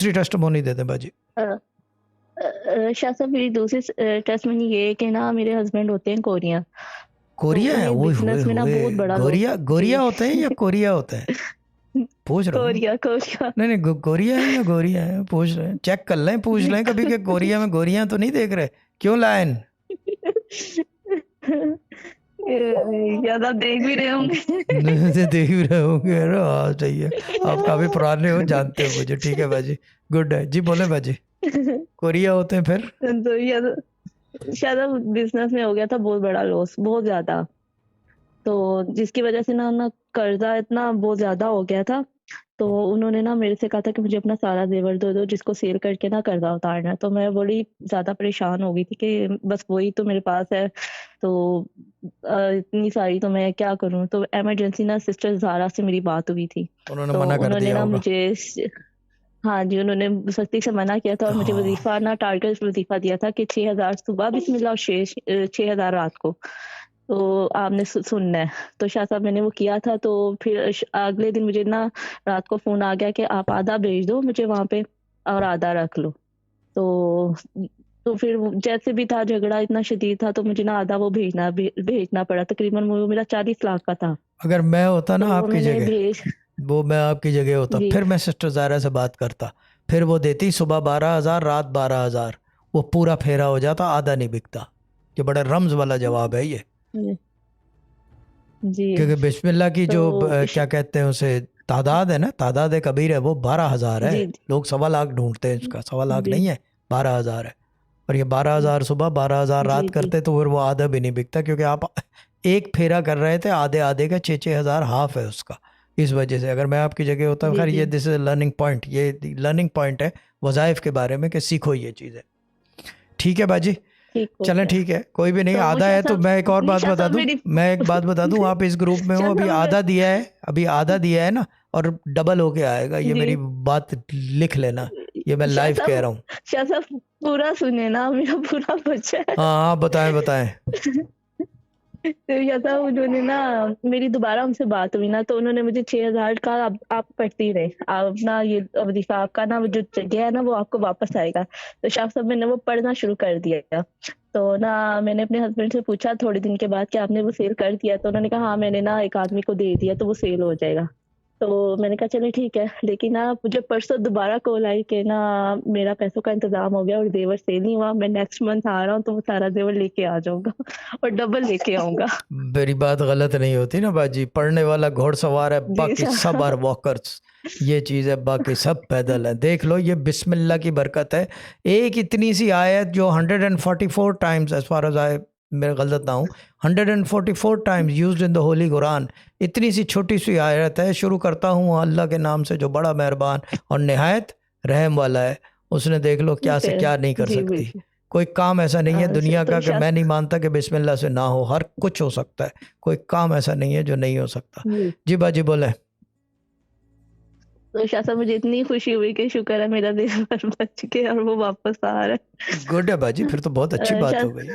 दूसरी टेस्टिमोनी देते हैं बाजी। शाह साहब मेरी दूसरी टेस्टिमोनी ये है कि ना मेरे हस्बैंड होते हैं कोरिया, तो कोरिया है? उन्हें ओए होए बिजनेस में ना होए, बहुत बड़ा लॉस। गोरिया जी। गोरिया होते हैं या कोरिया होते हैं? पूछ रहा हूँ। Korea Korea. नहीं नहीं, गोरिया है या गोरिया है, पूछ रहे हैं, चेक कर लें, पूछ लें कभी कि कोरिया में गोरियां तो नहीं देख रहे। क्यों लायन? याद आप देख भी रहे होंगे। देख भी रहे होंगे। अरे हाँ सही है, आप काफी पुराने हो, जानते हो मुझे। ठीक है बाजी, गुड है जी, बोले बाजी। कोरिया होते हैं फिर? तो याद शायद बिजनेस में हो गया था बहुत बड़ा लॉस, बहुत ज्यादा। तो जिसकी वजह से ना कर्जा इतना बहुत ज्यादा हो गया था। तो उन्होंने ना मेरे से कहा था कि मुझे अपना सारा जेवर दे दो जिसको सेल करके ना कर्जा उतारना है। तो मैं बड़ी ज्यादा परेशान हो गई थी कि बस वही तो मेरे पास है। तो इतनी सारी तो मैं क्या करूं। तो इमरजेंसी ना सिस्टर ज़ारा से मेरी बात हुई थी। उन्होंने तो मना कर उन्होंने दिया ना होगा। मुझे हाँ जी, उन्होंने सख्ती से मना किया था और मुझे हाँ। वजीफा ना टारगेट वजीफा दिया था कि 6,000 सुबह बिस्मिल्लाह और 6,000 रात को। तो आपने सुनना है। तो शाह साहब मैंने वो किया था। तो फिर अगले दिन मुझे ना रात को फोन आ गया कि आप आधा भेज दो मुझे वहां पे और आधा रख लो। तो फिर जैसे भी था झगड़ा इतना शदीद था तो मुझे ना आधा वो भेजना पड़ा। तकरीबन वो मेरा 40 लाख का था। अगर मैं होता ना तो वो आपकी मैंने जगह, भेज वो मैं आपकी जगह होता, जी फिर मैं सिस्टर ज़ारा से बात करता। फिर वो देती सुबह 12,000, रात 12,000, वो पूरा फेरा हो जाता, आधा नहीं बिकता। ये बड़ा रम्ज वाला जवाब है ये। जी। क्योंकि बिस्मिल्लाह की तो जो क्या कहते हैं उसे, तादाद है ना, तादाद कबीर है, वो 12,000 है। जी लोग 1.25 लाख ढूंढते हैं, इसका 1.25 लाख जी नहीं है, 12,000 है। और ये 12,000 सुबह 12,000 जी रात जी करते तो फिर वो आधा भी नहीं बिकता, क्योंकि आप एक फेरा कर रहे थे, आधे आधे का 6,000 हाफ है उसका। इस वजह से अगर मैं आपकी जगह होता, जी खैर जी ये दिस इज लर्निंग पॉइंट, ये लर्निंग पॉइंट है वज़ाइफ के बारे में, कि सीखो ये चीज़ें। ठीक है बाजी, ठीक हो चलें गया। ठीक है, कोई भी नहीं। तो आधा शाह है तो साहब मैं एक और बात निशा बता साहब दूं, मेरी मैं एक बात बता दूं, आप इस ग्रुप में हो, शाह अभी साहब आधा दिया है, अभी आधा दिया है ना, और डबल होके आएगा, ये जी मेरी बात लिख लेना, ये मैं शाह लाइव कह साहब रहा हूँ। शाह साहब पूरा सुने ना, मेरा पूरा बच्चा है। हाँ हाँ, बताएं बताएं। तो या था उन्होंने ना मेरी दोबारा उनसे बात हुई ना। तो उन्होंने मुझे 6,000 का आप पढ़ती रहे, आप अपना ये वजीफा आपका ना वो जो गया है ना वो आपको वापस आएगा। तो शाह साहब मैंने वो पढ़ना शुरू कर दिया। तो ना मैंने अपने हस्बैंड से पूछा थोड़े दिन के बाद कि आपने वो सेल कर दिया। तो उन्होंने कहा हाँ मैंने ना एक आदमी को दे दिया तो वो सेल हो जाएगा। तो मैंने कहा चलिए ठीक है। लेकिन ना मुझे परसों दोबारा कॉल आई कि ना मेरा पैसों का इंतजाम हो गया और जेवर सेल नहीं हुआ। मैं नेक्स्ट मंथ आ रहा हूँ तो वो सारा जेवर लेके आ जाऊंगा और डबल लेके आऊंगा। मेरी बात गलत नहीं होती ना बाजी, पढ़ने वाला घोड़सवार है, जी बाकी सब आर साहब। वॉकर्स, ये चीज़ है, बाकी सब पैदल है। देख लो, ये बिस्मिल्लाह की बरकत है। एक इतनी सी आयत जो 144 times, as far as I, मैं गलत ना हूँ, 144 times used in the holy Quran. इतनी सी छोटी सी आयत है। शुरू करता हूँ अल्लाह के नाम से जो बड़ा मेहरबान और निहायत रहम वाला है। उसने देख लो क्या से फिर क्या नहीं कर जी सकती। बिल्कुल। कोई काम ऐसा नहीं है दुनिया तो का कि शाह मैं नहीं मानता कि बिस्मिल्लाह से ना हो, हर कुछ हो सकता है। कोई काम ऐसा नहीं है जो नहीं हो सकता। जी जी बाजी बोले। तो शाह साहब मुझे इतनी खुशी हुई कि शुक्र है मेरा देवर बच के और वो वापस आ रहा गुड है बाजी, फिर तो बहुत अच्छी है। बात शाह हो गई।